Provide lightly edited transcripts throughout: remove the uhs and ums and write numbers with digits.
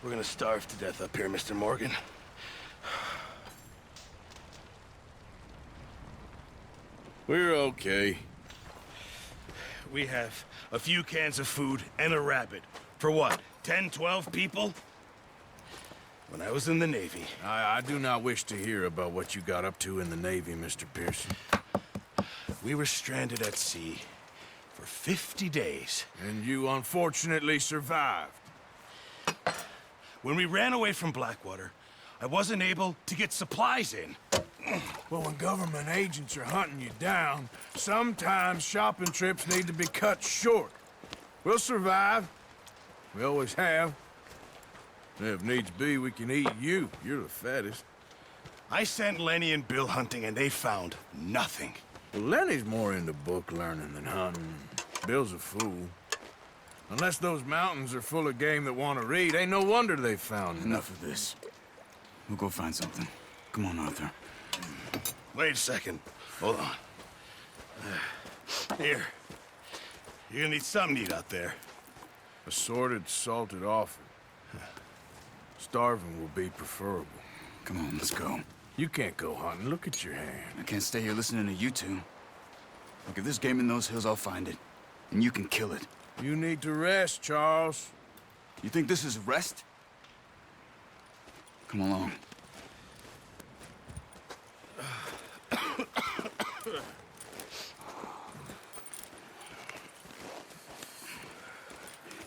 We're gonna starve to death up here, Mr. Morgan. We're okay. We have a few cans of food and a rabbit. For what, 10, 12 people? When I was in the Navy... I do not wish to hear about what you got up to in the Navy, Mr. Pearson. We were stranded at sea for 50 days. And you unfortunately survived. When we ran away from Blackwater, I wasn't able to get supplies in. Well, when government agents are hunting you down, sometimes shopping trips need to be cut short. We'll survive. We always have. If needs be, we can eat you. You're the fattest. I sent Lenny and Bill hunting, and they found nothing. Well, Lenny's more into book learning than hunting. Bill's a fool. Unless those mountains are full of game that want to read, ain't no wonder they found Enough of this. We'll go find something. Come on, Arthur. Wait a second. Hold on. Here. You're gonna need something to eat out there. Assorted, salted offal. Starving will be preferable. Come on, let's go. You can't go hunting. Look at your hand. I can't stay here listening to you two. Look, if there's game in those hills, I'll find it. And you can kill it. You need to rest, Charles. You think this is rest? Come along.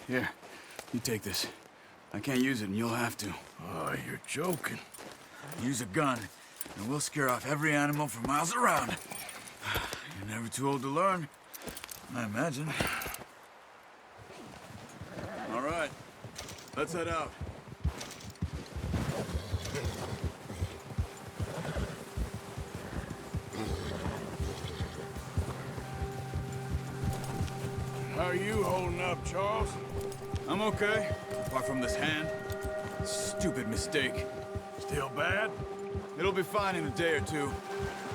Here, you take this. I can't use it, and you'll have to. Oh, you're joking. Use a gun, and we'll scare off every animal for miles around. You're never too old to learn, I imagine. All right, let's head out. How are you holding up, Charles? I'm okay, apart from this hand. Stupid mistake. Still bad? It'll be fine in a day or two.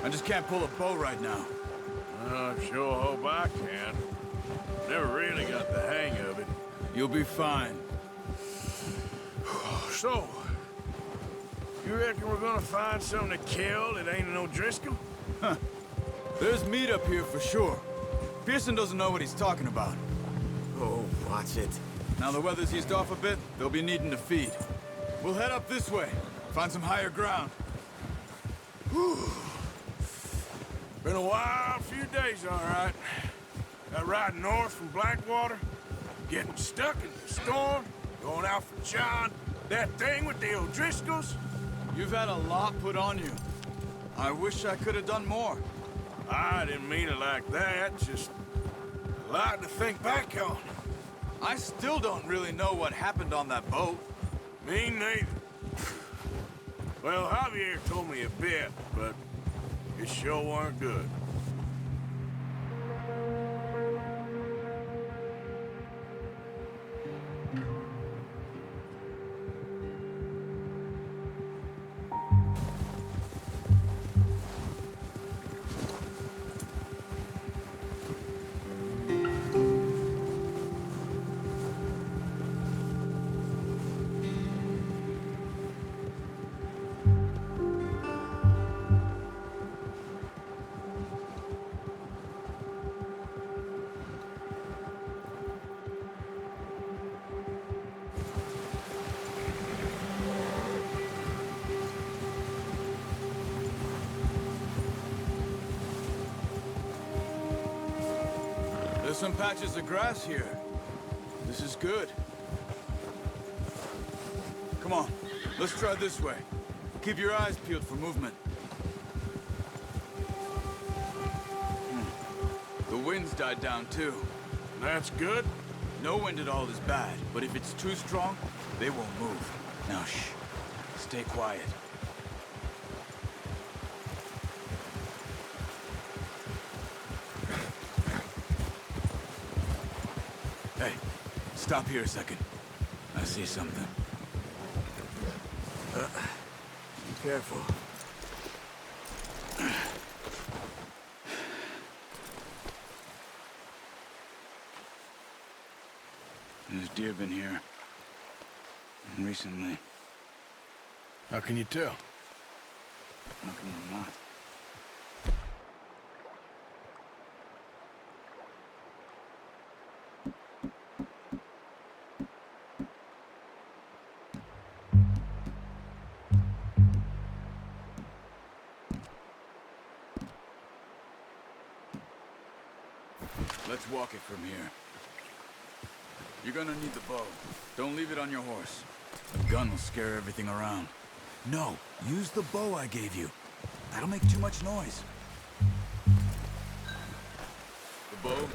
I just can't pull a bow right now. I sure hope I can. Never really got the hang of it. You'll be fine. So, you reckon we're gonna find something to kill that ain't no Driscoll? Huh. There's meat up here for sure. Pearson doesn't know what he's talking about. Oh, watch it. Now the weather's eased off a bit, they'll be needing to feed. We'll head up this way, find some higher ground. Whew. Been a wild few days, all right. That ride north from Blackwater, getting stuck in the storm, going out for John, that thing with the O'Driscolls. You've had a lot put on you. I wish I could have done more. I didn't mean it like that, just a lot to think back on. I still don't really know what happened on that boat. Me neither. Well, Javier told me a bit, but it sure weren't good. There's some patches of grass here. This is good. Come on, let's try this way. Keep your eyes peeled for movement. The wind's died down too. That's good. No wind at all is bad, but if it's too strong, they won't move. Now shh, stay quiet. Hey, stop here a second. I see something. Be careful. There's deer been here. recently. How can you tell? How can you not? Let's walk it from here. You're gonna need the bow. Don't leave it on your horse. A gun will scare everything around. No, use the bow I gave you. That'll make too much noise. The bow?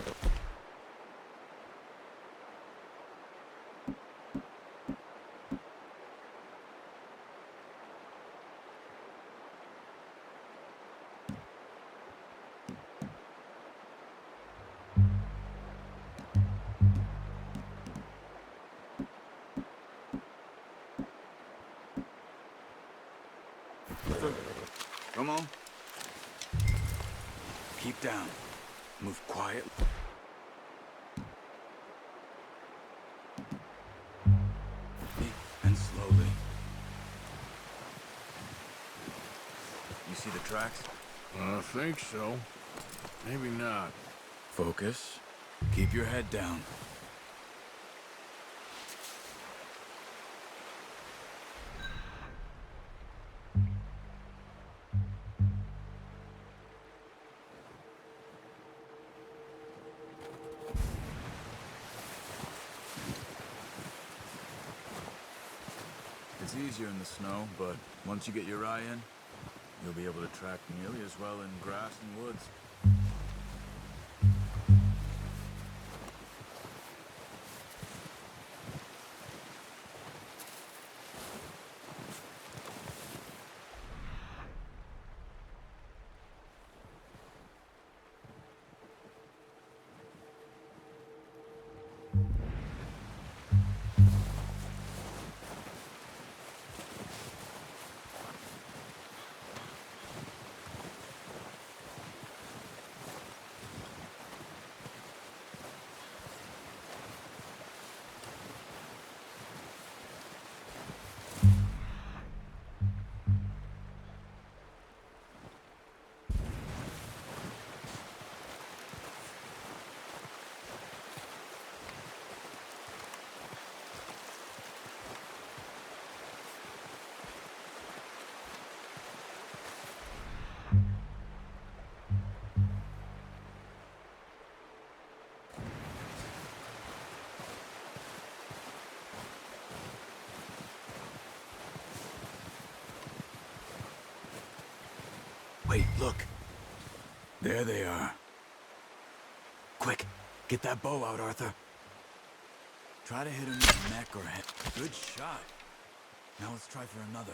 Come on. Keep down. Move quiet. And slowly. You see the tracks? I think so. Maybe not. Focus. Keep your head down. It's easier in the snow, but once you get your eye in, you'll be able to track nearly as well in grass and woods. Wait, look. There they are. Quick, get that bow out, Arthur. Try to hit him in the neck or head. Good shot. Now let's try for another.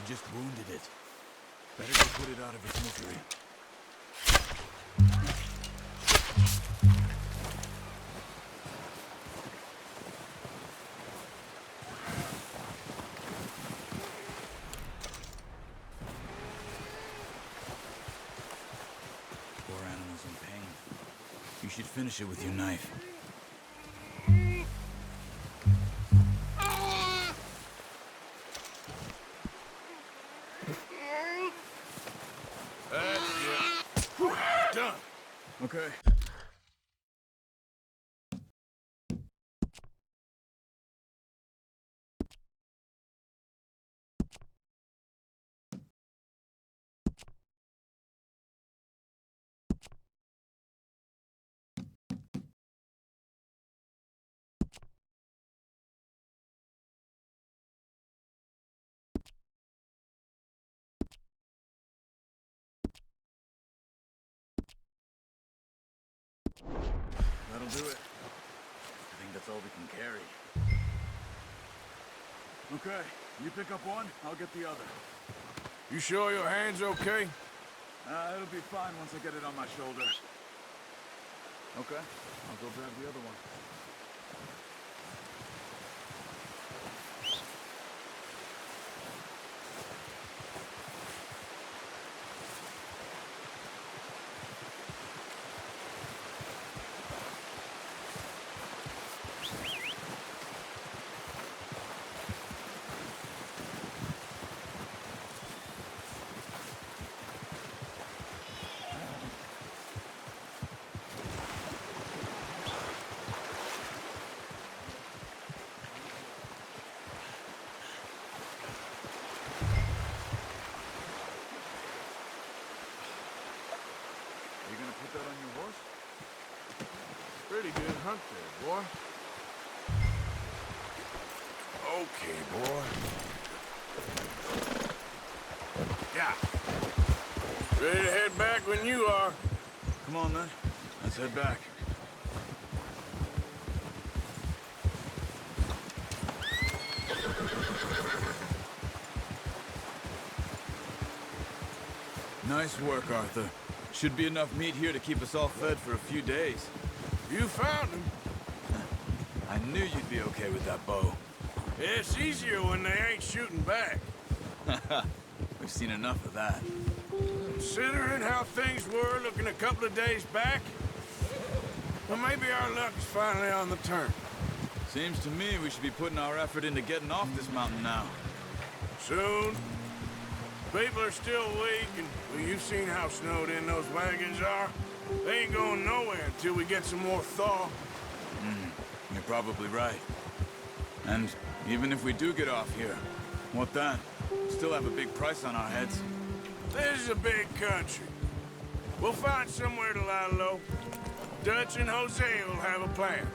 Just wounded it. Better go put it out of its misery. should finish it with your knife. That's it. Whew, done. Okay. That'll do it. I think that's all we can carry. Okay, you pick up one, I'll get the other. You sure your hand's okay? It'll be fine once I get it on my shoulder. Okay, I'll go grab the other one. You gonna put that on your horse? Pretty good hunt there, boy. Okay, boy. Yeah. Ready to head back when you are. Come on then, let's head back. Nice work, Arthur. Should be enough meat here to keep us all fed for a few days. You found him. I knew you'd be okay with that bow. It's easier when they ain't shooting back. We've seen enough of that. Considering how things were looking a couple of days back, well, maybe our luck is finally on the turn. Seems to me we should be putting our effort into getting off this mountain now. Soon. People are still weak, and well, you've seen how snowed in those wagons are. They ain't going nowhere until we get some more thaw. You're probably right. And even if we do get off here, what then? Still have a big price on our heads. This is a big country. We'll find somewhere to lie low. Dutch and Jose will have a plan.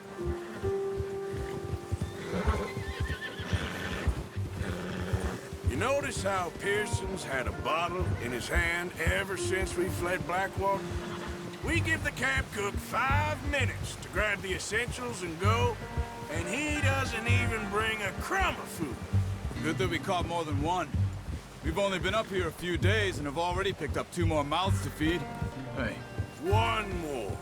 You notice how Pearson's had a bottle in his hand ever since we fled Blackwater? We give the camp cook 5 minutes to grab the essentials and go, and he doesn't even bring a crumb of food. Good that we caught more than one. We've only been up here a few days and have already picked up 2 more mouths to feed. Hey. One more.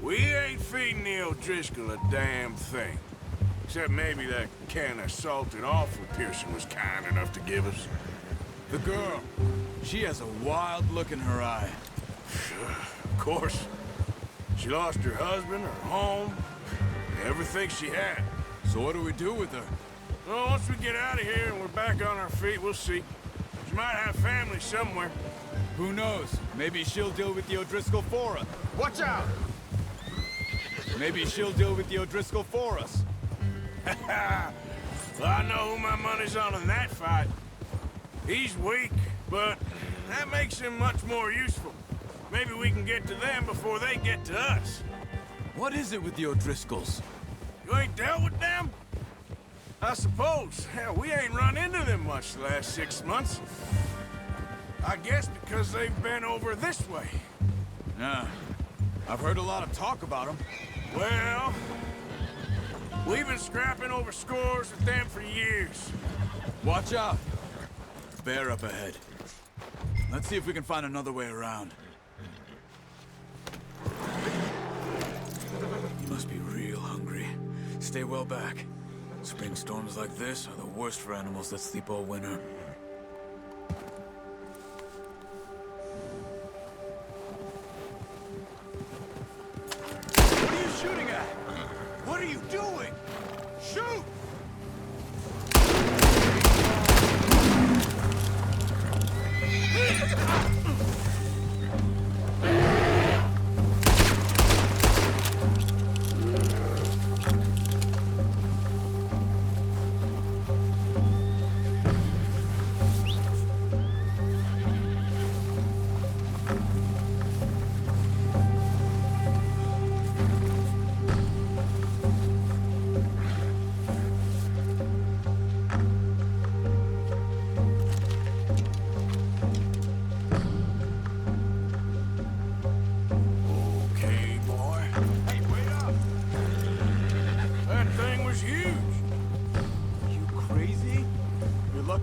We ain't feeding the O'Driscoll a damn thing. Except maybe that can of salted offal Pearson was kind enough to give us. The girl. She has a wild look in her eye. Of course. She lost her husband, her home, everything she had. So what do we do with her? Well, once we get out of here and we're back on our feet, we'll see. She might have family somewhere. Who knows? Maybe she'll deal with the O'Driscoll for us. Watch out! Maybe she'll deal with the O'Driscoll for us. Well, I know who my money's on in that fight. He's weak, but that makes him much more useful. Maybe we can get to them before they get to us. What is it with the O'Driscolls? You ain't dealt with them? I suppose. Hell, we ain't run into them much the last 6 months. I guess because they've been over this way. Yeah. I've heard a lot of talk about them. Well, we've been scrapping over scores with them for years. Watch out. Bear up ahead. Let's see if we can find another way around. You must be real hungry. Stay well back. Spring storms like this are the worst for animals that sleep all winter. that? What are you doing? Shoot!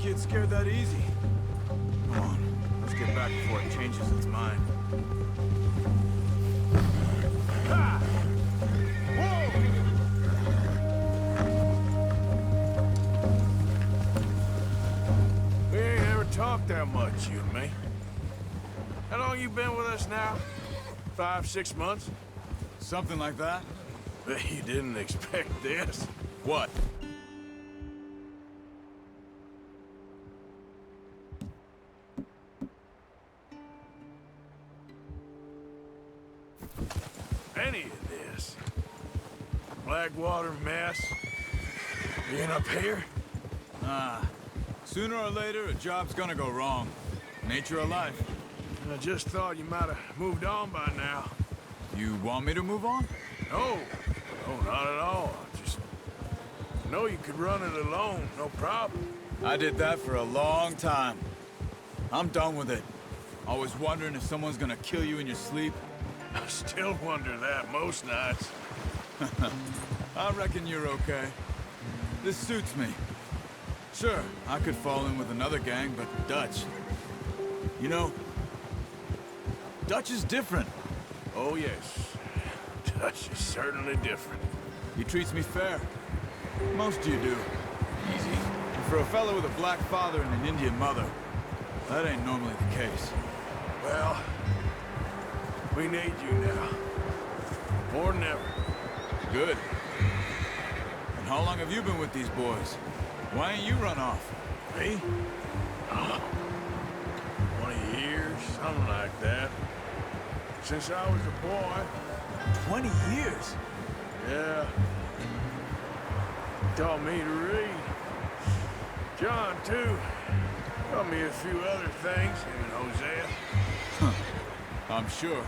It scared that easy. Come on, let's get back before it changes its mind. Ha! Whoa! We ain't ever talked that much, you and me. How long you been with us now? 5, 6 months? Something like that? Bet you didn't expect this. What? Any of this. Blackwater mess. Being up here? Sooner or later, a job's gonna go wrong. Nature of life. I just thought you might have moved on by now. You want me to move on? No. No, not at all. I just know you could run it alone, no problem. I did that for a long time. I'm done with it. Always wondering if someone's gonna kill you in your sleep. I still wonder that most nights. I reckon you're okay. This suits me. Sure, I could fall in with another gang, but Dutch... You know, Dutch is different. Oh, yes. Dutch is certainly different. He treats me fair. Most of you do. Easy. And for a fellow with a black father and an Indian mother, that ain't normally the case. Well, we need you now. More than ever. Good. And how long have you been with these boys? Why ain't you run off? Me? 20 years, something like that. Since I was a boy. 20 years? Yeah. Taught me to read. John, too. Taught me a few other things, him and Hosea. I'm sure.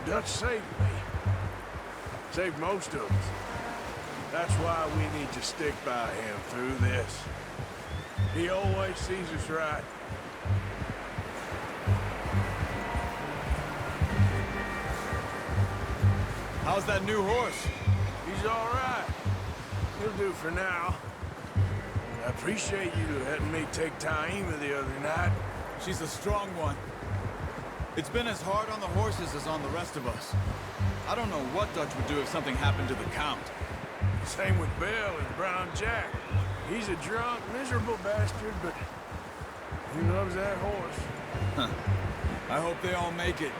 Dutch saved me. Saved most of us. That's why we need to stick by him through this. He always sees us right. How's that new horse? He's all right. He'll do for now. I appreciate you letting me take Taima the other night. She's a strong one. It's been as hard on the horses as on the rest of us. I don't know what Dutch would do if something happened to the Count. Same with Bill and Brown Jack. He's a drunk, miserable bastard, but he loves that horse. Huh. I hope they all make it.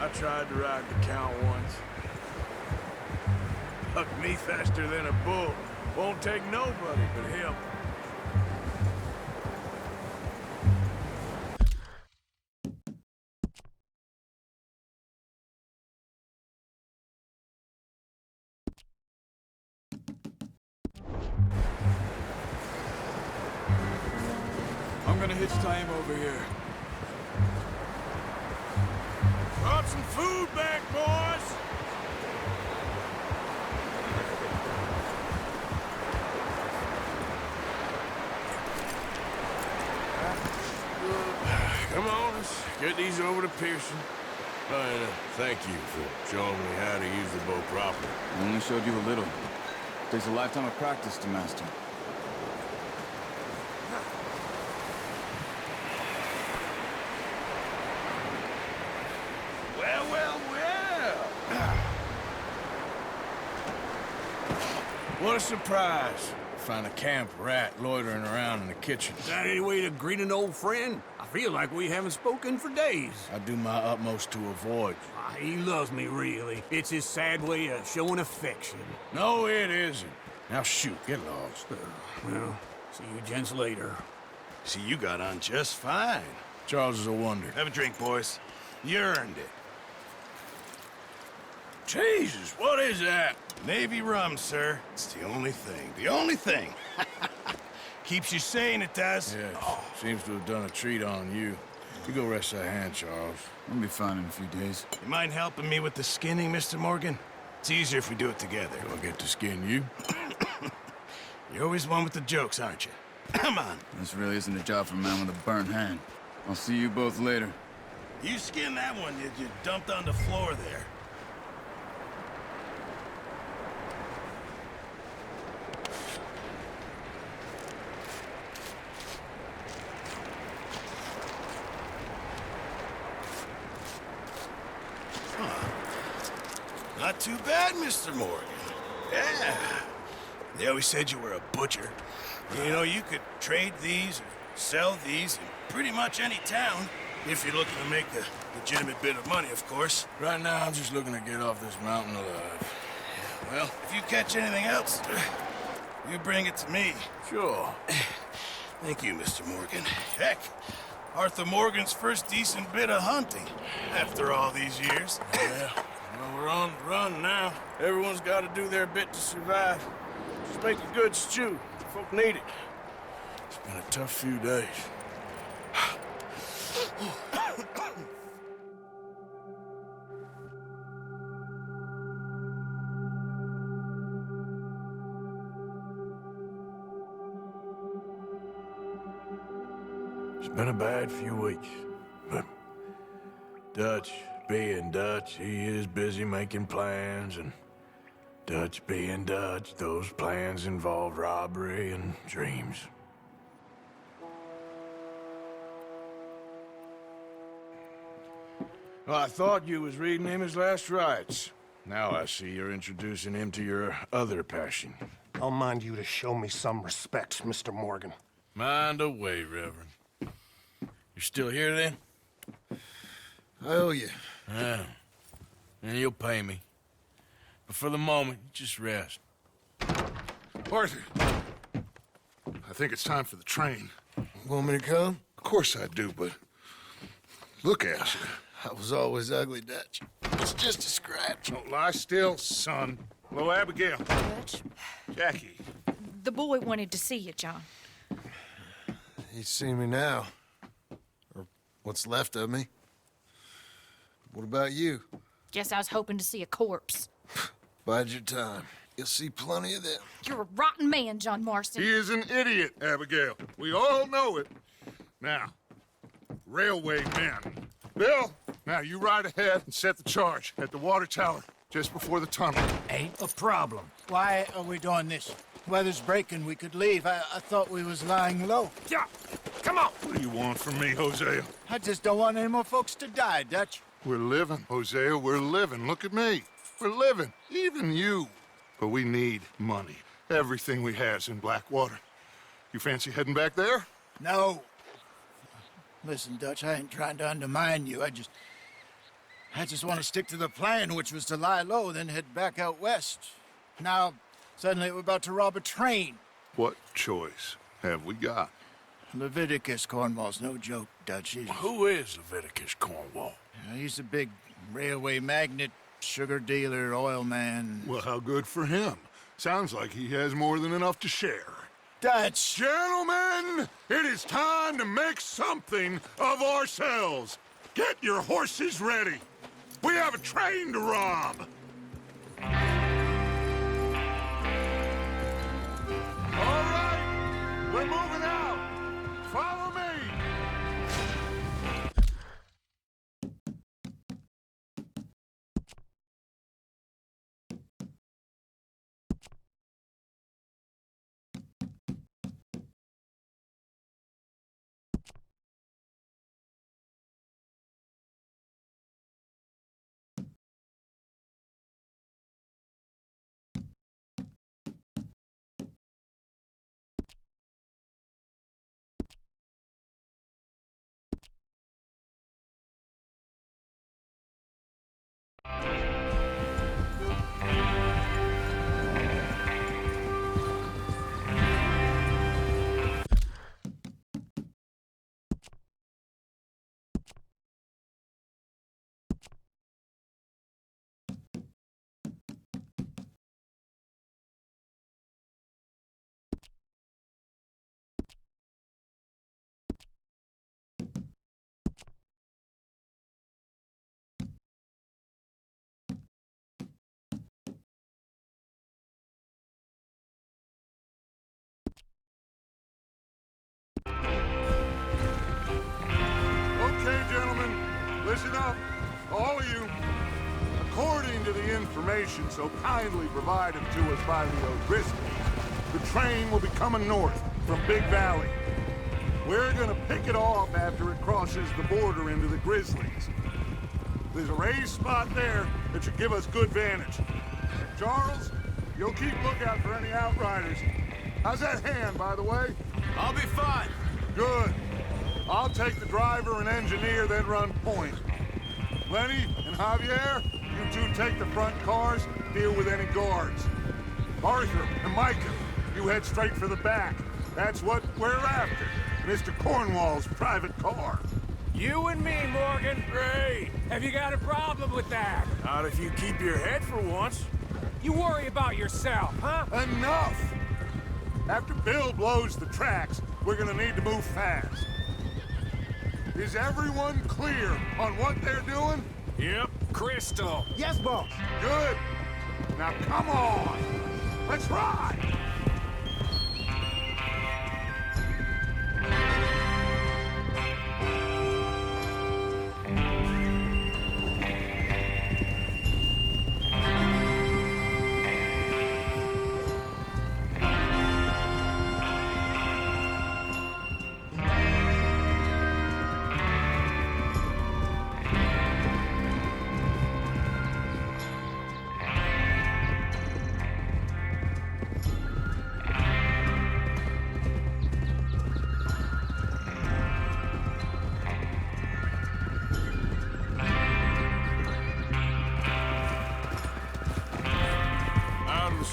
I tried to ride the Count once. Bucked me faster than a bull. Won't take nobody but him. I'm gonna hitch Taima over here. Brought some food back, boys! Come on, let's get these over to Pearson. And thank you for showing me how to use the bow properly. I only showed you a little. Takes a lifetime of practice to master. Well, well, well. What a surprise. Find a camp rat loitering around in the kitchen. Is that any way to greet an old friend? I feel like we haven't spoken for days. I do my utmost to avoid. I He loves me, really. It's his sad way of showing affection. No, it isn't. Now shoot, get lost. Well, see you gents later. See, you got on just fine. Charles is a wonder. Have a drink, boys. You earned it. Jesus, what is that? Navy rum, sir. It's the only thing. The only thing. Keeps you sane, it does. Yes, seems to have done a treat on you. You go rest that hand, Charles. I'll be fine in a few days. You mind helping me with the skinning, Mr. Morgan? It's easier if we do it together. Do I get to skin you? You're always one with the jokes, aren't you? Come on. This really isn't a job for a man with a burnt hand. I'll see you both later. You skinned that one you dumped on the floor there. Not too bad, Mr. Morgan. Yeah. They always said you were a butcher. You know, you could trade these or sell these in pretty much any town, if you're looking to make a legitimate bit of money, of course. Right now, I'm just looking to get off this mountain alive. Well, if you catch anything else, you bring it to me. Sure. Thank you, Mr. Morgan. Heck, Arthur Morgan's first decent bit of hunting after all these years. Yeah. Well, we're on the run now. Everyone's got to do their bit to survive. Just make a good stew. Folk need it. It's been a tough few days. It's been a bad few weeks, but Dutch being Dutch, he is busy making plans, and Dutch being Dutch, those plans involve robbery and dreams. Well, I thought you was reading him his last rites. Now I see you're introducing him to your other passion. I'll mind you to show me some respect, Mr. Morgan. Mind away, Reverend. You're still here, then? I owe you. Yeah. And you'll pay me. But for the moment, just rest. Arthur, I think it's time for the train. Want me to come? Of course I do, but look at you. I was always ugly, Dutch. It's just a scratch. Don't lie still, son. Hello, Abigail. Dutch, Jackie. the boy wanted to see you, John. He's seen me now. Or what's left of me. What about you? Guess I was hoping to see a corpse. Bide your time. You'll see plenty of them. You're a rotten man, John Marston. He is an idiot, Abigail. We all know it. Now, railway men. Bill, now you ride ahead and set the charge at the water tower just before the tunnel. Ain't a problem. Why are we doing this? Weather's breaking. We could leave. I thought we was lying low. Yeah, come on. What do you want from me, Hosea? I just don't want any more folks to die, Dutch. We're living, Hosea. We're living. Look at me. We're living. Even you. But we need money. Everything we has in Blackwater. You fancy heading back there? No. Listen, Dutch, I ain't trying to undermine you. I just want to stick to the plan, which was to lie low, then head back out west. Now, suddenly we're about to rob a train. What choice have we got? Leviticus Cornwall's no joke, Dutch. Who is Leviticus Cornwall? He's a big railway magnate, sugar dealer, oil man. Well, how good for him. Sounds like he has more than enough to share. Dutch! Gentlemen, it is time to make something of ourselves. Get your horses ready. We have a train to rob. All right, we're moving out. Follow me. information so kindly provided to us by the O'Driscolls, the train will be coming north from Big Valley. We're gonna pick it off after it crosses the border into the Grizzlies. There's a raised spot there that should give us good vantage. Charles, you'll keep lookout for any outriders. How's that hand, by the way? I'll be fine. Good. I'll take the driver and engineer, then run point. Lenny and Javier, you two take the front cars, deal with any guards. Arthur and Micah, you head straight for the back. That's what we're after. Mr. Cornwall's private car. You and me, Morgan. Great. Have you got a problem with that? Not if you keep your head for once. You worry about yourself, huh? Enough! After Bill blows the tracks, we're gonna need to move fast. Is everyone clear on what they're doing? Yep, crystal. Yes, boss. Good. Now come on. Let's ride.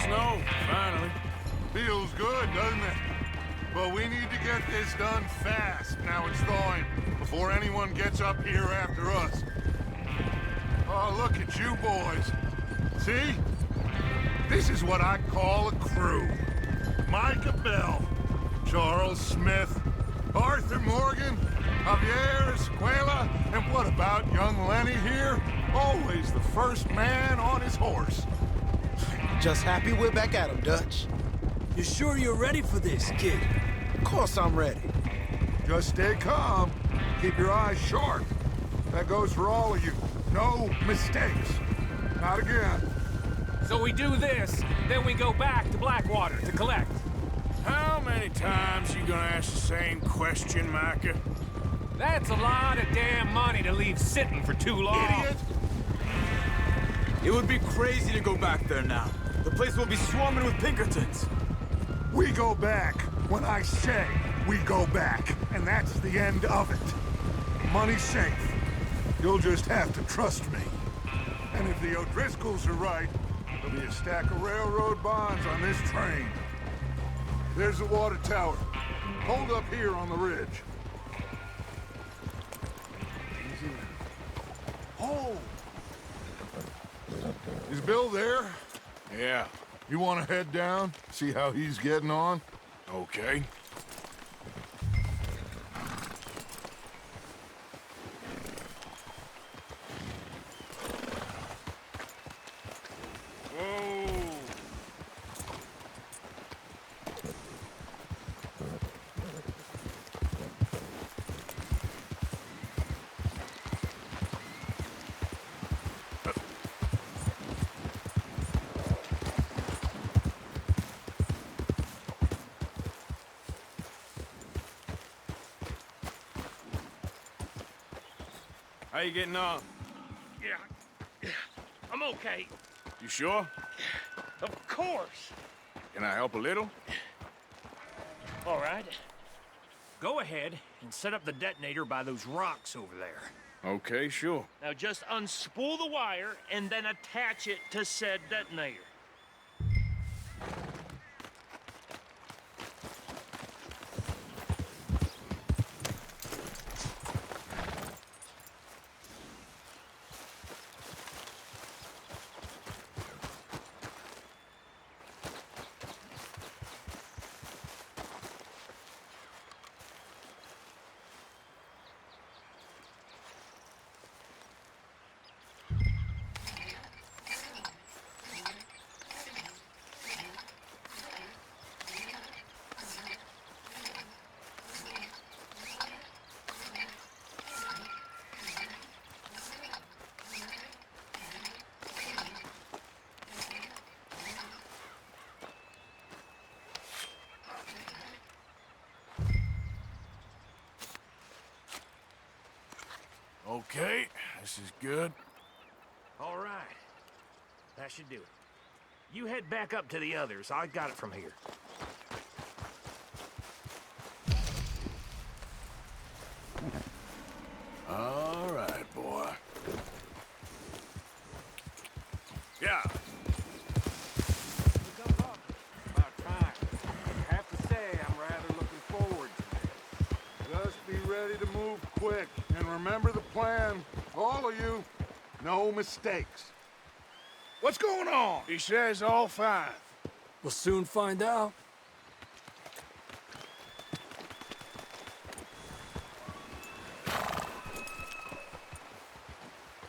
Snow, finally. Feels good, doesn't it? But we need to get this done fast, now it's thawing, before anyone gets up here after us. Oh, look at you boys. See? This is what I call a crew. Micah Bell, Charles Smith, Arthur Morgan, Javier Escuela, and what about young Lenny here? Always the first man on his horse. Just happy we're back at him, Dutch. You sure you're ready for this, kid? Of course I'm ready. Just stay calm. Keep your eyes sharp. That goes for all of you. No mistakes. Not again. So we do this, then we go back to Blackwater to collect. How many times you gonna ask the same question, Micah? That's a lot of damn money to leave sitting for too long. Idiot! It would be crazy to go back there now. The place will be swarming with Pinkertons. We go back when I say we go back, and that's the end of it. Money's safe. You'll just have to trust me. And if the O'Driscolls are right, there'll be a stack of railroad bonds on this train. There's the water tower. Hold up here on the ridge. Easy. Oh! Is Bill there? Yeah, You want to head down, see how he's getting on? okay. Whoa. How you getting on? Yeah, I'm okay. You sure? Of course. Can I help a little? All right. Go ahead and set up the detonator by those rocks over there. Okay, sure. Now just unspool the wire and then attach it to said detonator. Okay, this is good. All right. That should do it. You head back up to the others. I got it from here. All right, boy. Yeah. About time. I have to say, I'm rather looking forward to it. Just be ready to move quick. And remember the plan. All of you. No mistakes. What's going on? He says all fine. We'll soon find out.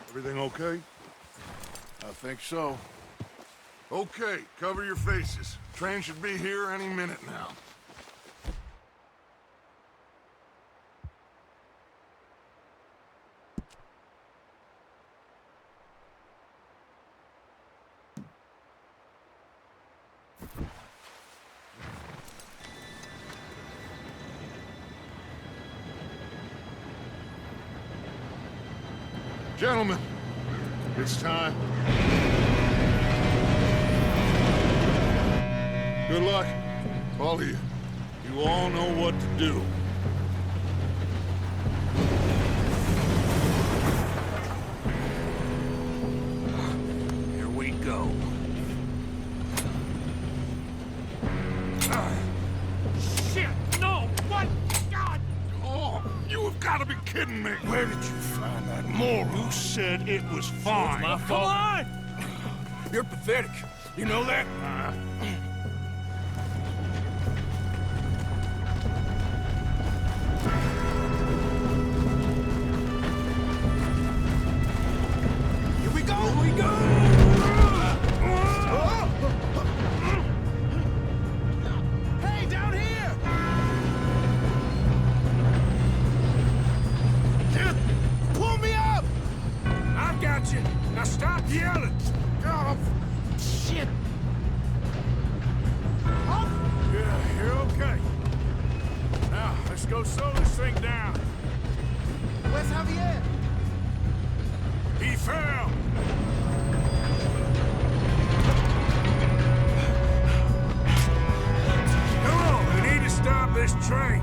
Everything okay? I think so. Okay, cover your faces. Train should be here any minute now. Gentlemen, it's time. Good luck, all of you. You all know what to do. Here we go. Shit! No! What? God! Oh, you have got to be kidding me. Where did you find that moron? You said it was fine. My fault. Come on! You're pathetic. You know that? Here we go! Here we go! Hey, down here! Pull me up! I got you. Now stop yelling. Oh, shit. Oh. Yeah, you're okay. Now, let's go slow this thing down. Where's Javier? He fell. Come on, we need to stop this train.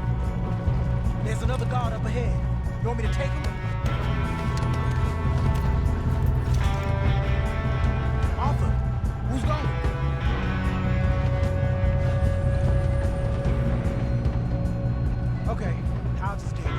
There's another guard up ahead. You want me to take him? Arthur, who's going? Okay, I'll just take it.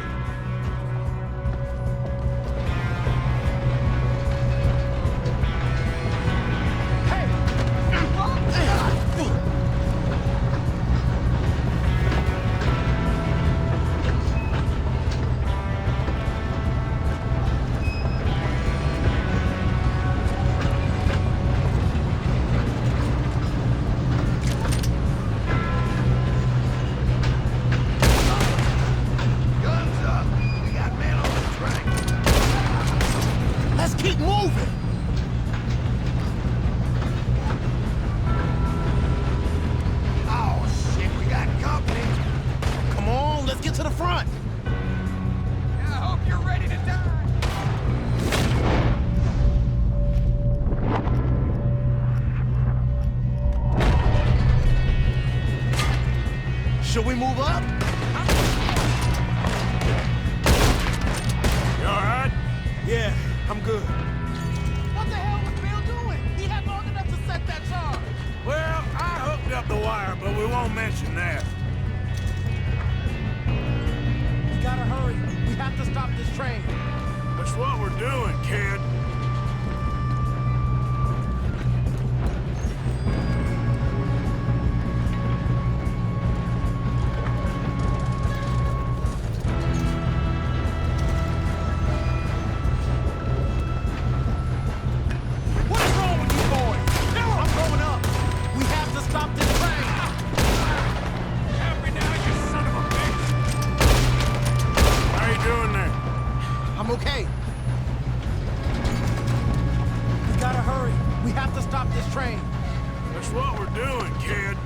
Should we move up? You all right? Yeah, I'm good. What the hell was Bill doing? He had long enough to set that charge. Well, I hooked up the wire, but we won't mention that. We gotta hurry. We have to stop this train. That's what we're doing, kid. That's what we're doing, kid.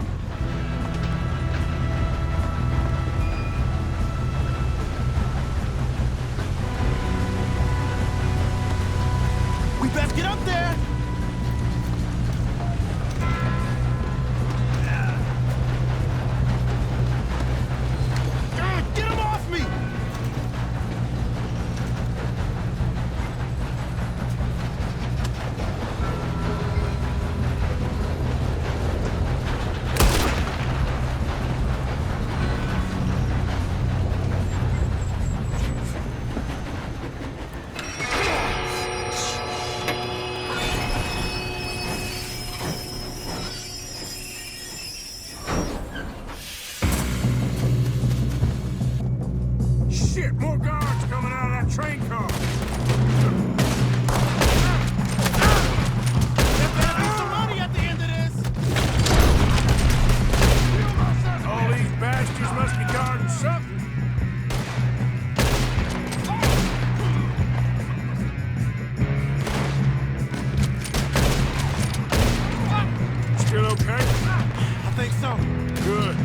okay? I think so. Good.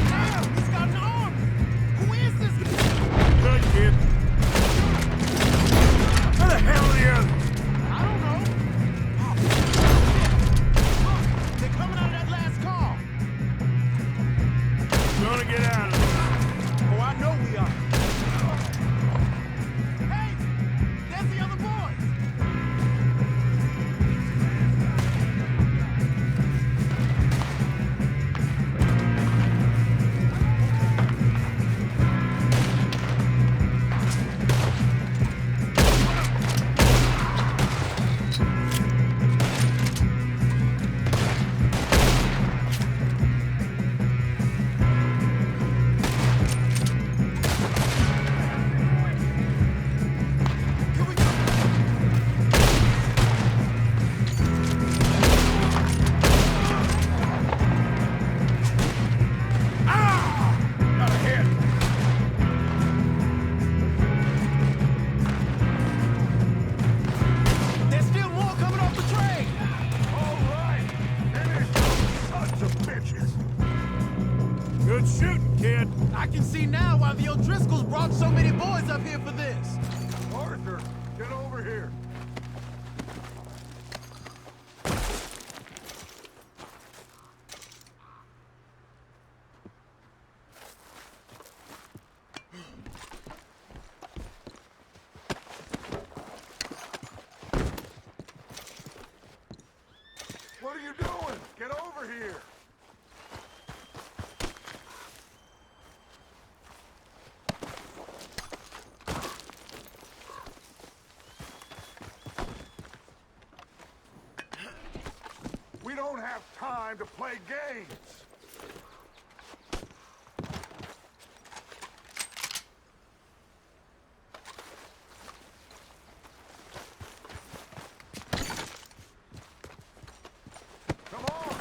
Damn, he's got an arm! Who is this? Good, kid. Where the hell are the others? I don't know. Look, they're coming out of that last car. Gonna get out of there. Oh, I know we are. Hey, there's the other boys. Here we go. Got a hit. There's still more coming off the train. All right. Finish those sons of bitches. Good shooting, kid. I can see now why the O'Driscolls brought so many boys up here for this. Arthur, get over here. What are you doing? Get over here. We don't have time to play games. Come on.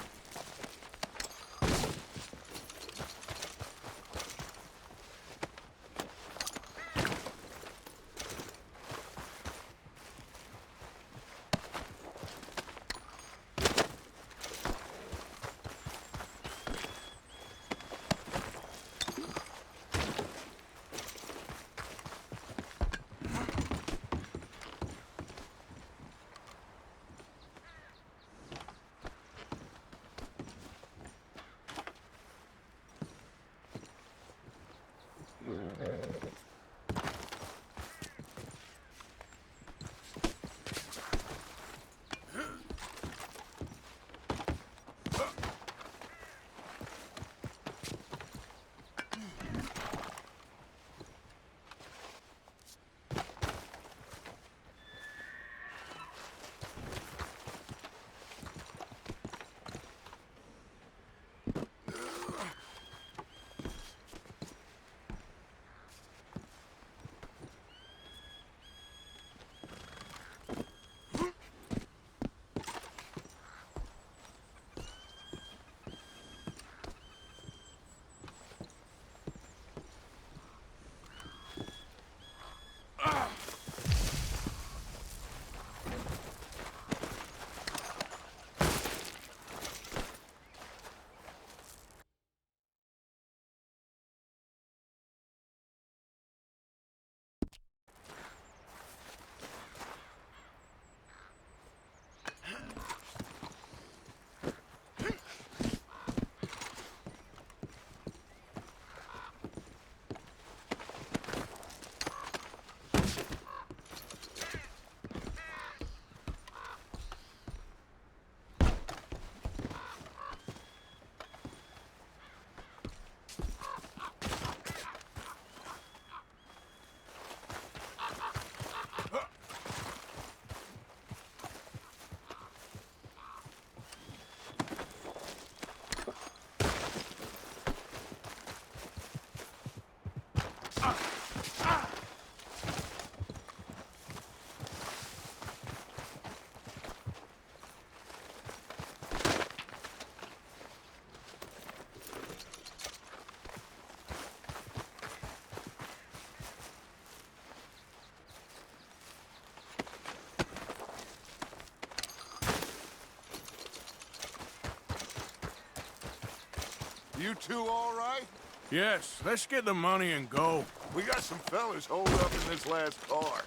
You two all right? Yes, let's get the money and go. We got some fellas holed up in this last car.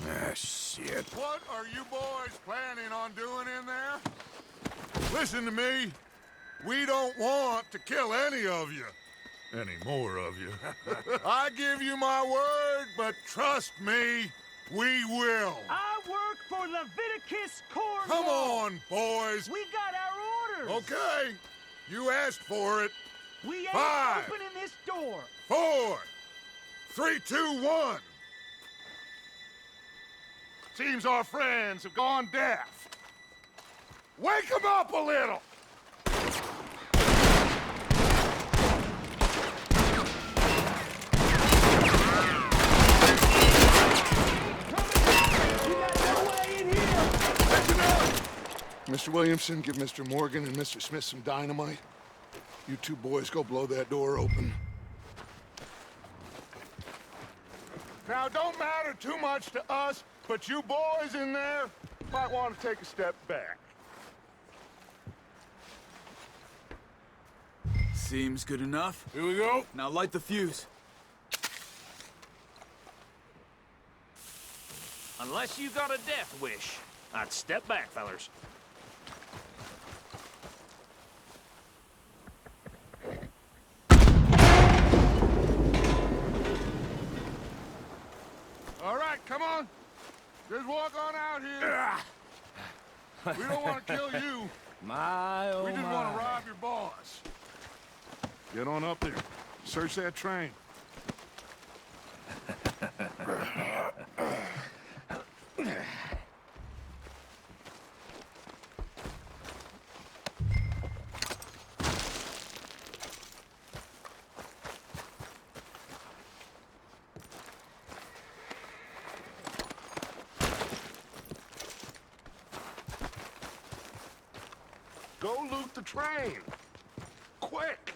Ah, shit. What are you boys planning on doing in there? Listen to me. We don't want to kill any of you. Any more of you. I give you my word, but trust me, we will. I work for Leviticus, Cornwall. Come on, boys. We got our orders. Okay. You asked for it. We ain't 5, opening this door. 4, 3, 2, 1. Seems our friends have gone deaf. Wake them up a little! Mr. Williamson, give Mr. Morgan and Mr. Smith some dynamite. You two boys go blow that door open. Now, don't matter too much to us, but you boys in there might want to take a step back. Seems good enough. Here we go. Now light the fuse. Unless you got a death wish, I'd step back, fellers. All right, come on. Just walk on out here. We don't want to kill you. My, oh We just want to rob your boss. Get on up there. Search that train. Go loot the train. Quick.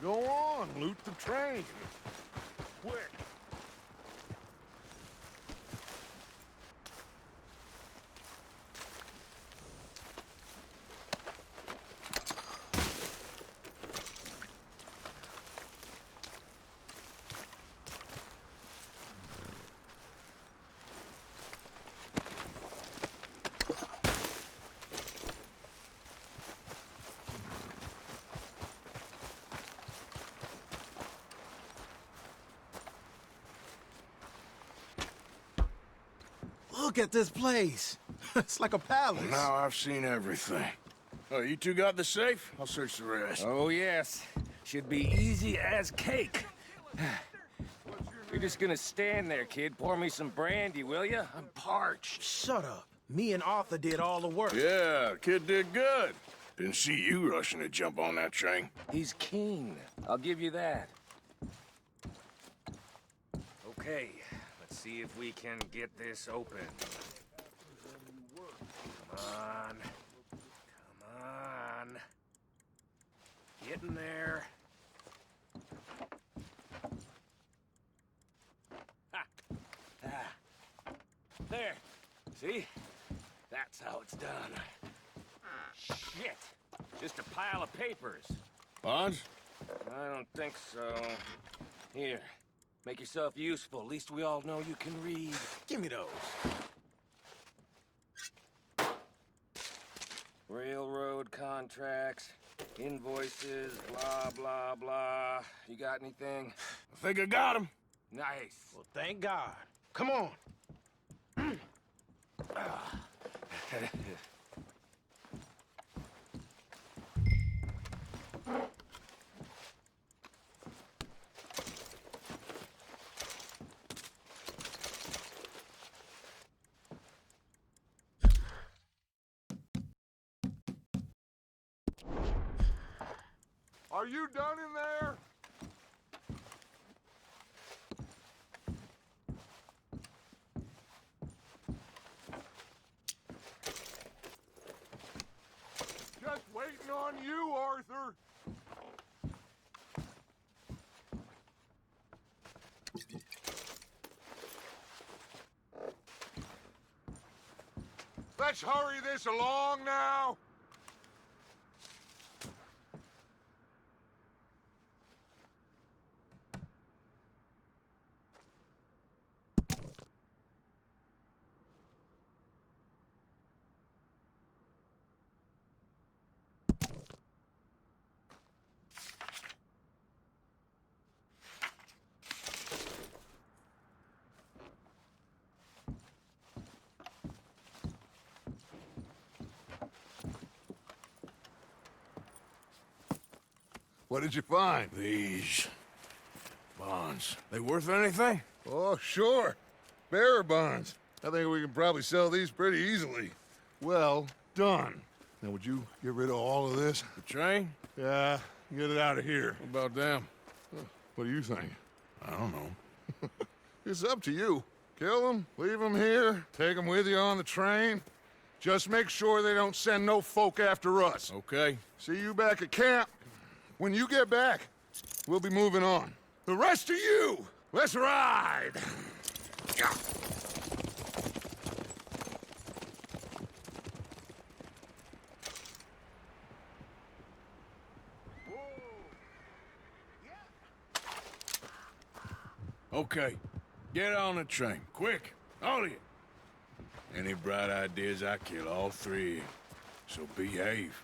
Go on, loot the train. Quick. Look at this place. It's like a palace. Now I've seen everything. Oh, you two got the safe? I'll search the rest. Oh, yes. Should be easy as cake. You're just gonna stand there, kid. Pour me some brandy, will you? I'm parched. Shut up. Me and Arthur did all the work. Yeah, kid did good. Didn't see you rushing to jump on that train. He's keen. I'll give you that. Okay, let's see if we can get this open. Come on. Come on. Get in there. Ha! Ah. There. See? That's how it's done. Shit. Just a pile of papers. Bonds? I don't think so. Here. Make yourself useful. At least we all know you can read. Give me those. Railroad contracts, invoices, blah, blah, blah. You got anything? I think I got him. Nice. Well, thank God. Come on. Are you done in there? Just waiting on you, Arthur. Let's hurry this along now. What did you find? These bonds. They worth anything? Oh, sure. Bearer bonds. I think we can probably sell these pretty easily. Well done. Now, would you get rid of all of this? The train? Yeah, get it out of here. What about them? What do you think? I don't know. It's up to you. Kill them, leave them here, take them with you on the train. Just make sure they don't send no folk after us. Okay. See you back at camp. When you get back, we'll be moving on. The rest of you, let's ride! Yeah. Okay. Get on the train. Quick. All of you. Any bright ideas, I kill all three. So behave.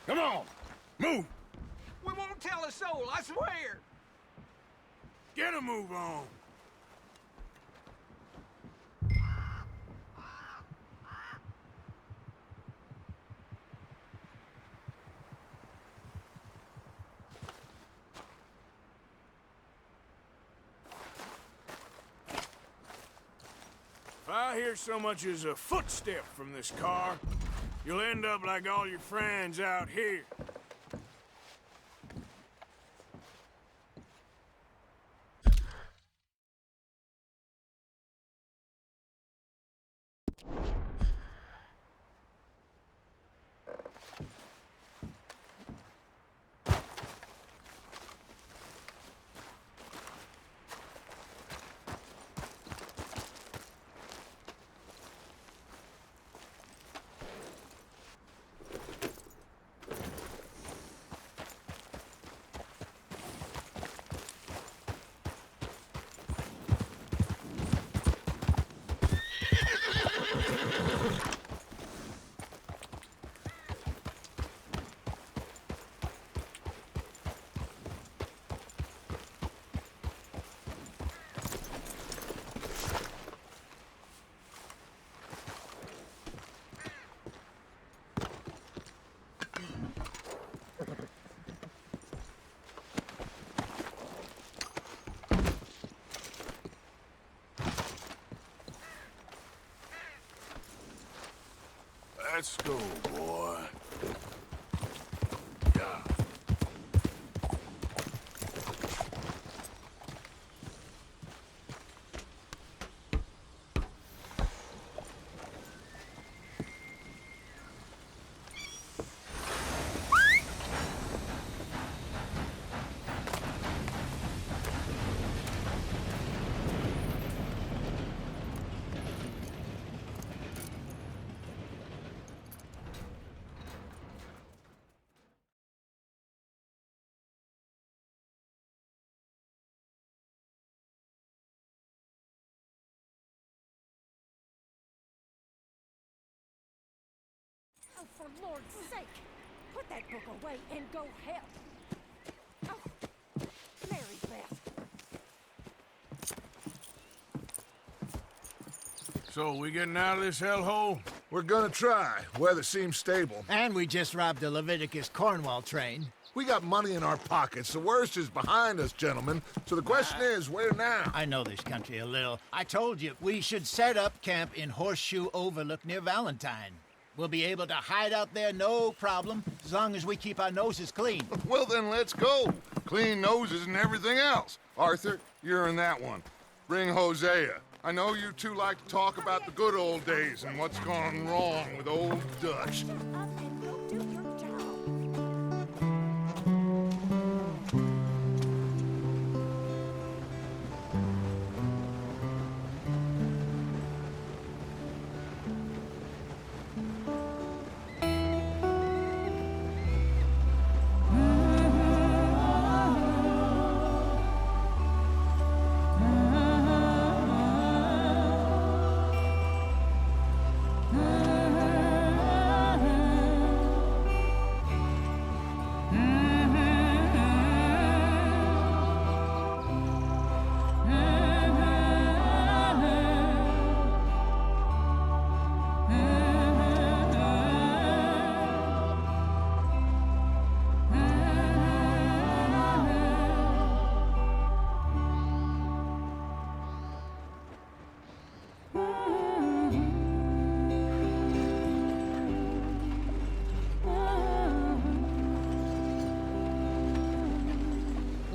Come on. Move. We won't tell a soul, I swear! Get a move on. If I hear so much as a footstep from this car, you'll end up like all your friends out here. Let's go, boy. Yeah. Oh, for Lord's sake! Put that book away and go help! Oh, Mary Beth. So, we getting out of this hellhole? We're gonna try. Weather seems stable. And we just robbed the Leviticus Cornwall train. We got money in our pockets. The worst is behind us, gentlemen. So the question is, where now? I know this country a little. I told you, we should set up camp in Horseshoe Overlook near Valentine. We'll be able to hide out there no problem, as long as we keep our noses clean. Well, then let's go. Clean noses and everything else. Arthur, you're in that one. Bring Hosea. I know you two like to talk about the good old days and what's gone wrong with old Dutch. Shut up and go do your job.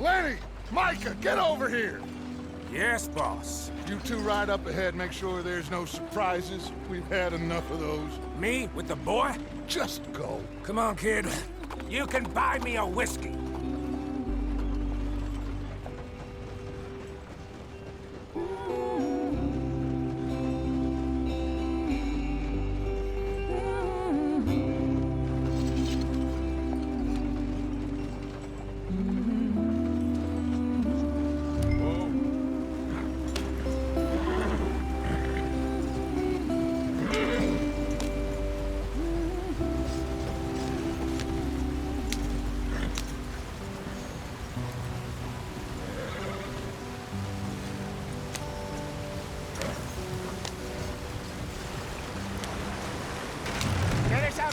Lenny! Micah, get over here! Yes, boss. You two ride up ahead, make sure there's no surprises. We've had enough of those. Me with the boy? Just go. Come on, kid. You can buy me a whiskey.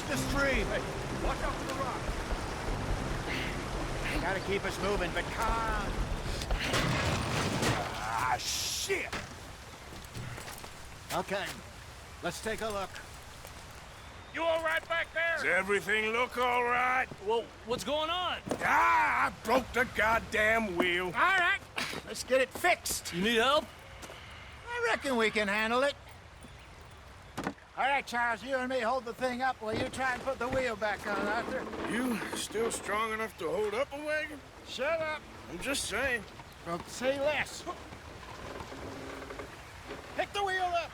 The stream. Hey, watch out for the rock. Gotta keep us moving, but calm. Ah, shit! Okay, let's take a look. You all right back there? Does everything look all right? Well, what's going on? Ah, I broke the goddamn wheel. All right, let's get it fixed. You need help? I reckon we can handle it. All right, Charles, you and me hold the thing up while you try and put the wheel back on, Arthur. You still strong enough to hold up a wagon? Shut up. I'm just saying. Well, say less. Pick the wheel up.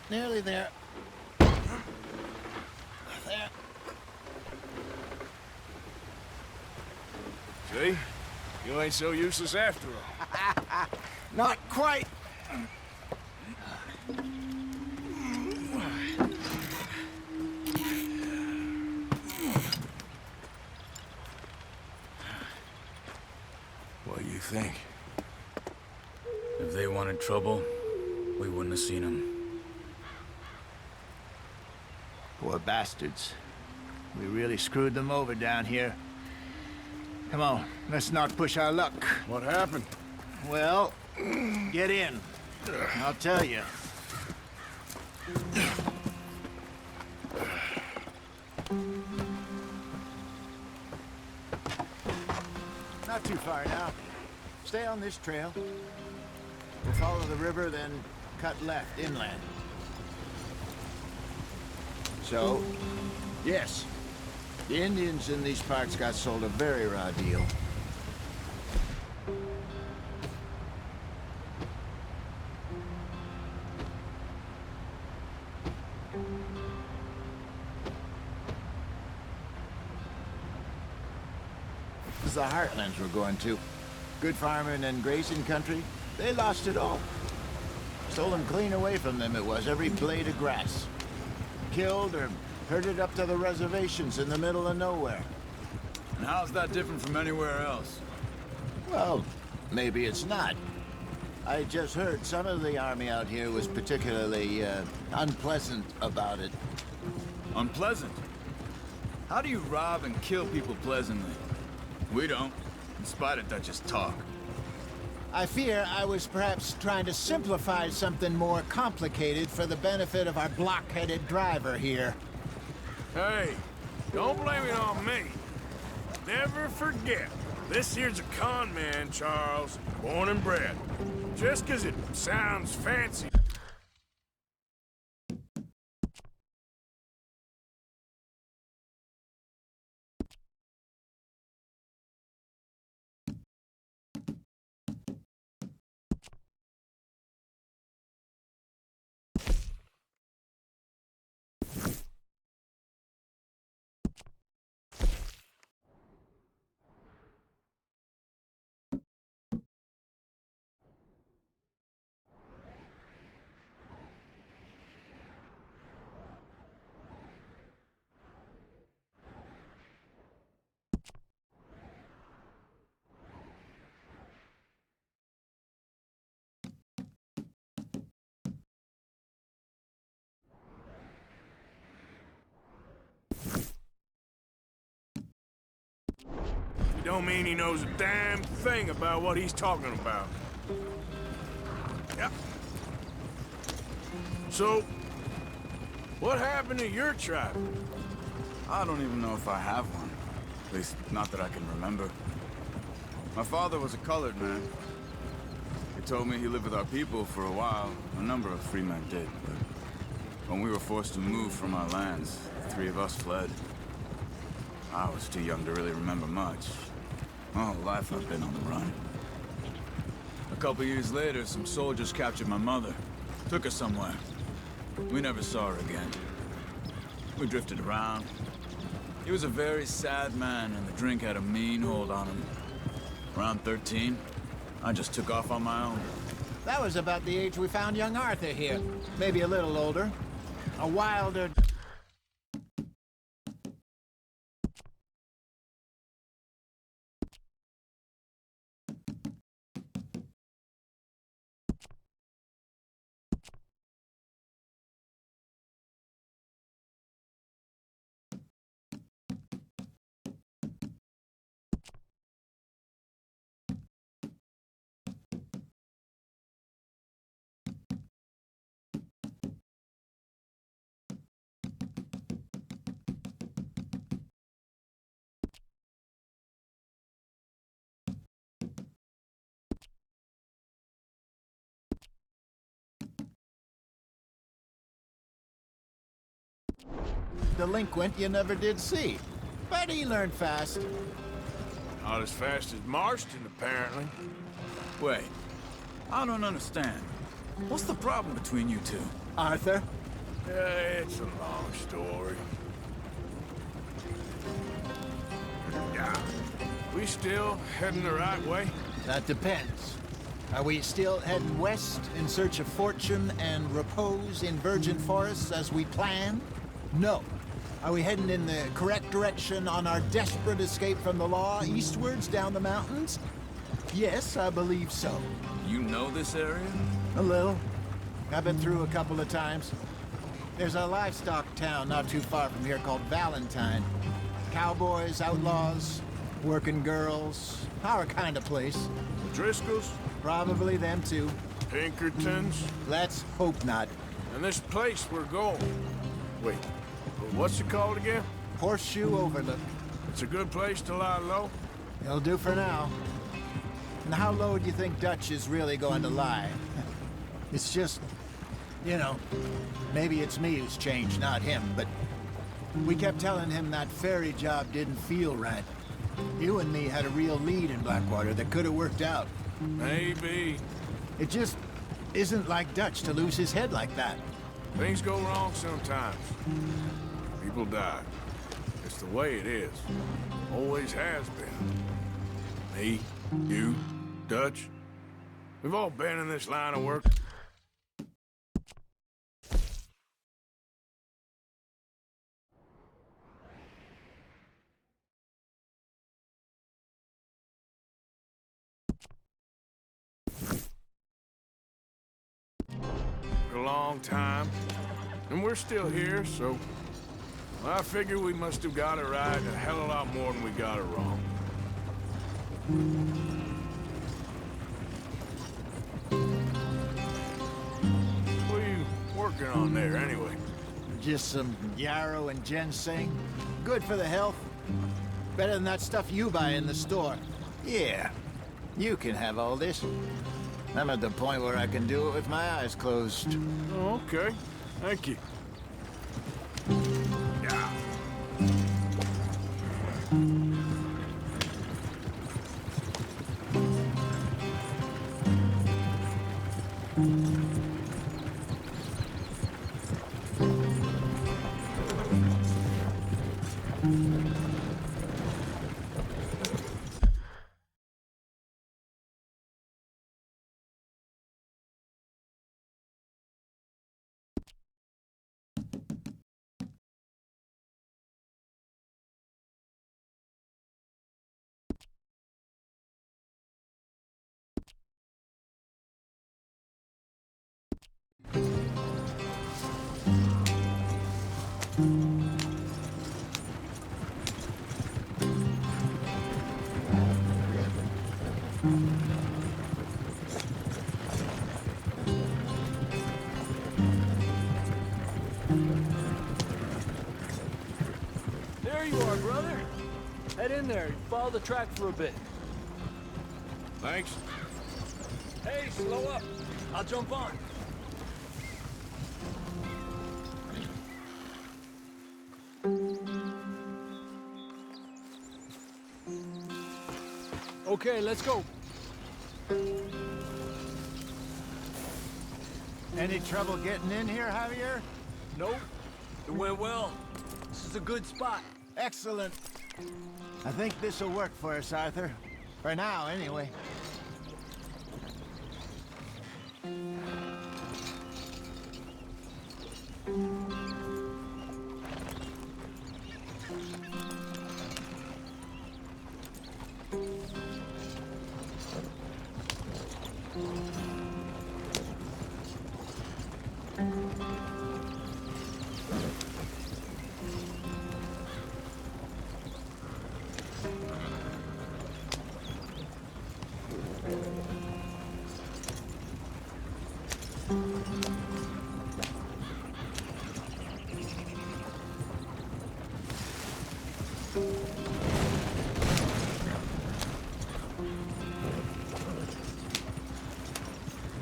Nearly there. There. See? You ain't so useless after all. Not quite. What do you think? If they wanted trouble, we wouldn't have seen them. Poor bastards. We really screwed them over down here. Come on, let's not push our luck. What happened? Well, get in. I'll tell you. Not too far now. Stay on this trail. We'll follow the river, then cut left inland. So, yes, the Indians in these parts got sold a very raw deal. This is the heartlands we're going to. Good farming and grazing country. They lost it all. Stolen clean away from them it was, every blade of grass. Killed or herded up to the reservations in the middle of nowhere. And how's that different from anywhere else? Well, maybe it's not. I just heard some of the army out here was particularly, unpleasant about it. Unpleasant? How do you rob and kill people pleasantly? We don't, in spite of Dutch's talk. I fear I was perhaps trying to simplify something more complicated for the benefit of our block-headed driver here. Hey, don't blame it on me. Never forget, this here's a con man, Charles, born and bred. Just 'cause it sounds fancy. Don't mean he knows a damn thing about what he's talking about. Yep. So, what happened to your tribe? I don't even know if I have one. At least, not that I can remember. My father was a colored man. He told me he lived with our people for a while. A number of free men did, but when we were forced to move from our lands, the three of us fled. I was too young to really remember much. My whole life I've been on the run. A couple years later, some soldiers captured my mother. Took her somewhere. We never saw her again. We drifted around. He was a very sad man, and the drink had a mean hold on him. Around 13, I just took off on my own. That was about the age we found young Arthur here. Maybe a little older. A wilder... delinquent you never did see. But he learned fast. Not as fast as Marston, apparently. Wait, I don't understand. What's the problem between you two? Arthur? It's a long story. Yeah. We still heading the right way? That depends. Are we still heading west in search of fortune and repose in virgin forests as we planned? No. Are we heading in the correct direction on our desperate escape from the law eastwards down the mountains? Yes, I believe so. You know this area? A little. I've been through a couple of times. There's a livestock town not too far from here called Valentine. Cowboys, outlaws, working girls, our kind of place. The Driscolls? Probably them too. Pinkertons? Let's hope not. And this place we're going. Wait, what's it called again? Horseshoe Overlook. It's a good place to lie low? It'll do for now. And how low do you think Dutch is really going to lie? It's just, you know, maybe it's me who's changed, not him, but we kept telling him that ferry job didn't feel right. You and me had a real lead in Blackwater that could have worked out. Maybe. It just isn't like Dutch to lose his head like that. Things go wrong sometimes. People die. It's the way it is. Always has been. Me, you, Dutch. We've all been in this line of work. A long time. And we're still here, so I figure we must have got it right a hell of a lot more than we got it wrong. What are you working on there, anyway? Just some yarrow and ginseng. Good for the health. Better than that stuff you buy in the store. Yeah, you can have all this. I'm at the point where I can do it with my eyes closed. Oh, okay. Thank you. There you are, brother. Head in there and follow the track for a bit. Thanks. Hey, slow up. I'll jump on. Okay, let's go. Any trouble getting in here, Javier? Nope. It went well. This is a good spot. Excellent. I think this'll work for us, Arthur. For now, anyway.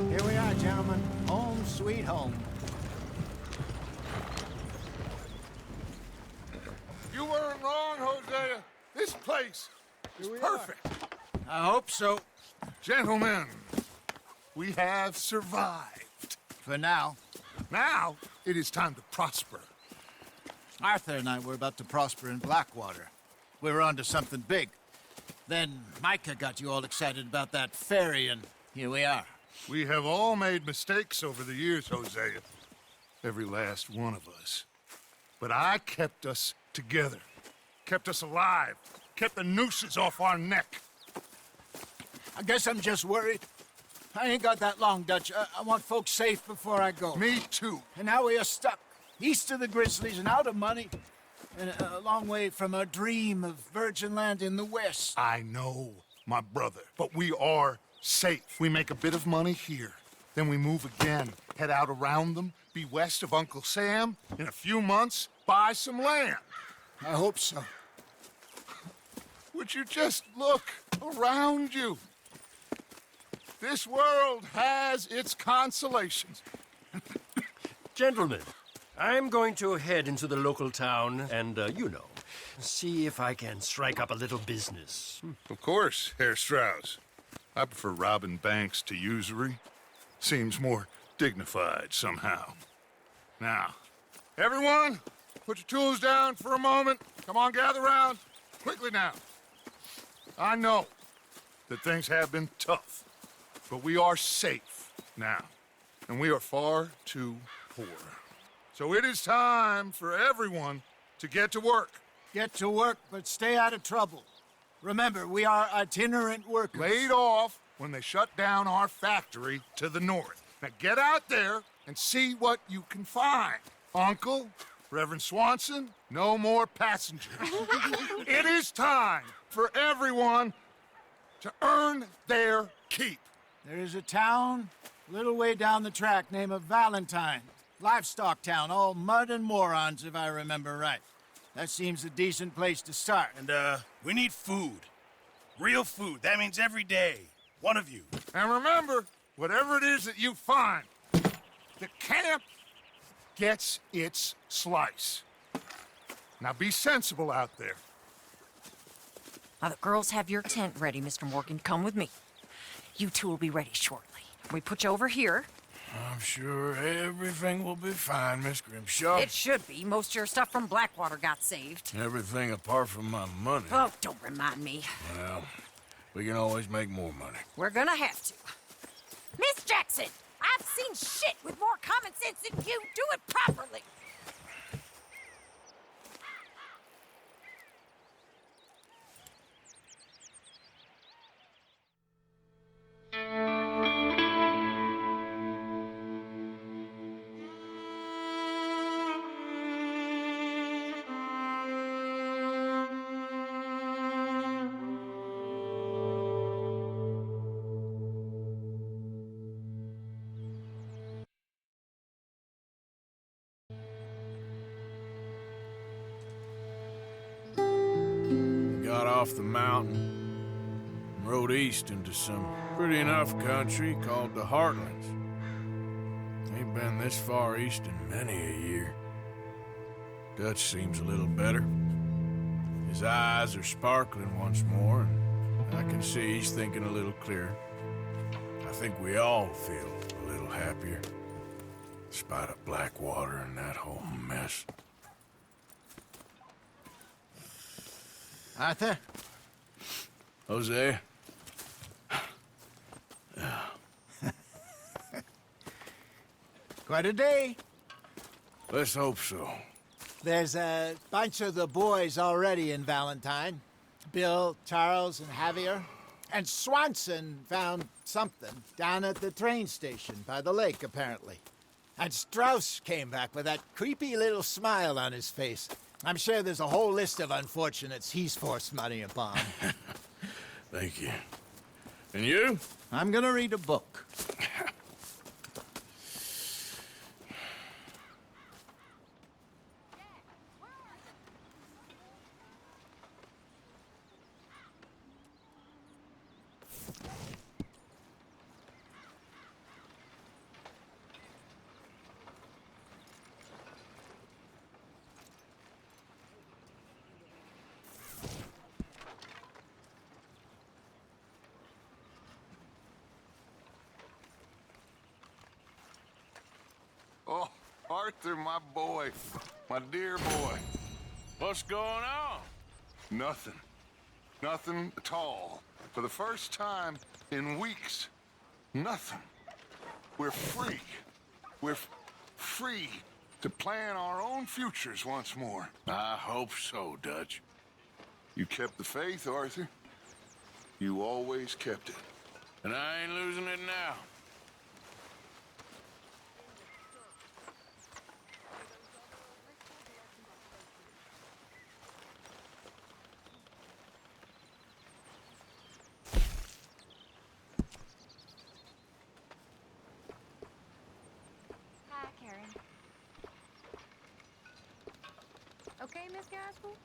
Here we are, gentlemen. Home sweet home. You weren't wrong, Hosea. This place is perfect. I hope so. Gentlemen, we have survived. For now. Now, it is time to prosper. Arthur and I were about to prosper in Blackwater. We were onto something big. Then Micah got you all excited about that ferry, and here we are. We have all made mistakes over the years, Hosea. Every last one of us. But I kept us together. Kept us alive. Kept the nooses off our neck. I guess I'm just worried. I ain't got that long, Dutch. I want folks safe before I go. Me too. And now we are stuck, east of the Grizzlies and out of money, and a long way from our dream of virgin land in the west. I know, my brother, but we are safe. We make a bit of money here, then we move again, head out around them, be west of Uncle Sam, in a few months, buy some land. I hope so. Would you just look around you? This world has its consolations. Gentlemen, I'm going to head into the local town and, see if I can strike up a little business. Of course, Herr Strauss. I prefer robbing banks to usury. Seems more dignified somehow. Now, everyone, put your tools down for a moment. Come on, gather round. Quickly now. I know that things have been tough, but we are safe now, and we are far too poor. So it is time for everyone to get to work. Get to work, but stay out of trouble. Remember, we are itinerant workers. Laid off when they shut down our factory to the north. Now get out there and see what you can find. Uncle, Reverend Swanson, no more passengers. It is time for everyone to earn their keep. There is a town a little way down the track named Valentine. Livestock town, all mud and morons, if I remember right. That seems a decent place to start. And, we need food. Real food. That means every day. One of you. And remember, whatever it is that you find, the camp gets its slice. Now be sensible out there. Now, the girls have your tent ready, Mr. Morgan. Come with me. You two will be ready shortly. We put you over here. I'm sure everything will be fine, Miss Grimshaw. It should be. Most of your stuff from Blackwater got saved. Everything apart from my money. Oh, don't remind me. Well, we can always make more money. We're gonna have to. Miss Jackson, I've seen shit with more common sense than you. Do it properly. off the mountain and rode east into some pretty enough country called the Heartlands. Ain't been this far east in many a year. Dutch seems a little better. His eyes are sparkling once more, and I can see he's thinking a little clearer. I think we all feel a little happier, despite of Blackwater and that whole mess. Arthur? Jose? Quite a day. Let's hope so. There's a bunch of the boys already in Valentine. Bill, Charles, and Javier. And Swanson found something down at the train station by the lake, apparently. And Strauss came back with that creepy little smile on his face. I'm sure there's a whole list of unfortunates he's forced money upon. Thank you. And you? I'm gonna read a book. Oh, Arthur, my boy. My dear boy. What's going on? Nothing. Nothing at all. For the first time in weeks. Nothing. We're free. We're free to plan our own futures once more. I hope so, Dutch. You kept the faith, Arthur. You always kept it. And I ain't losing it now. Hi, Karen. Okay, Miss Gaskell?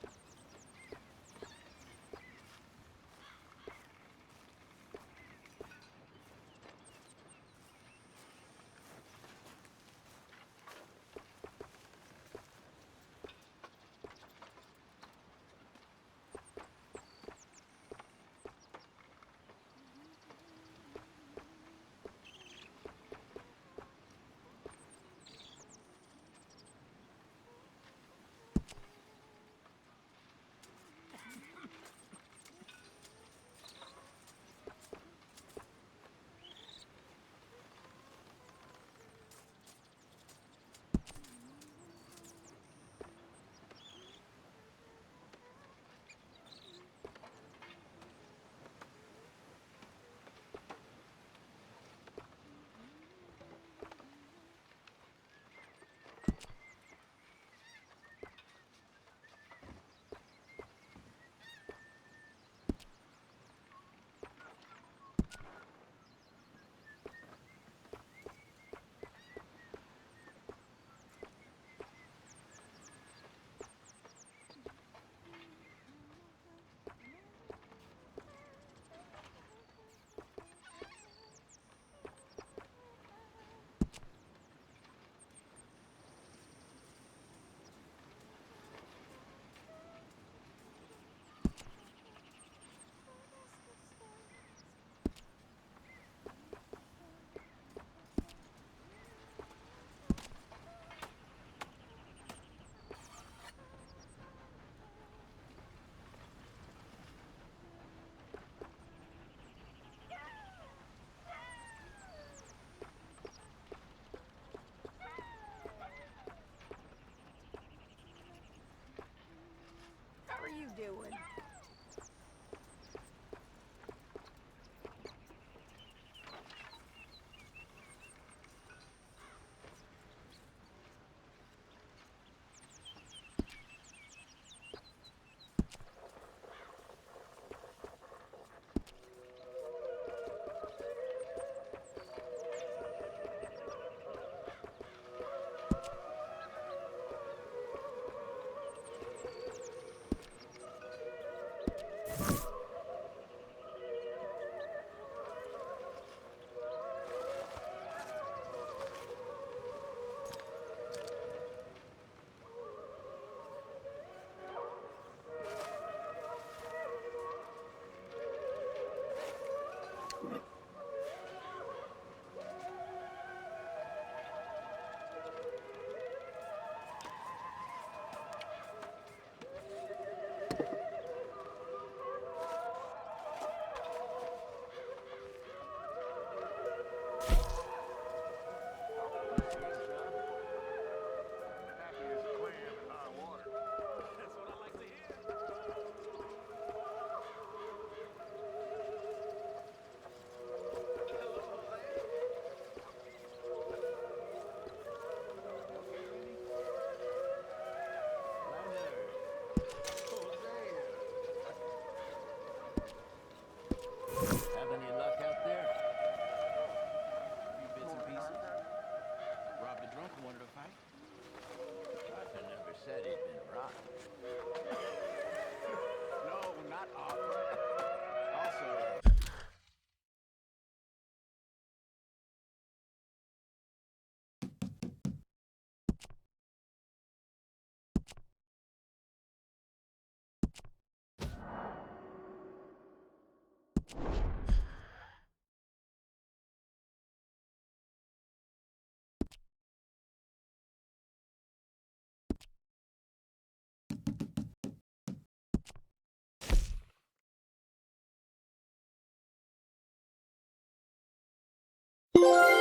you.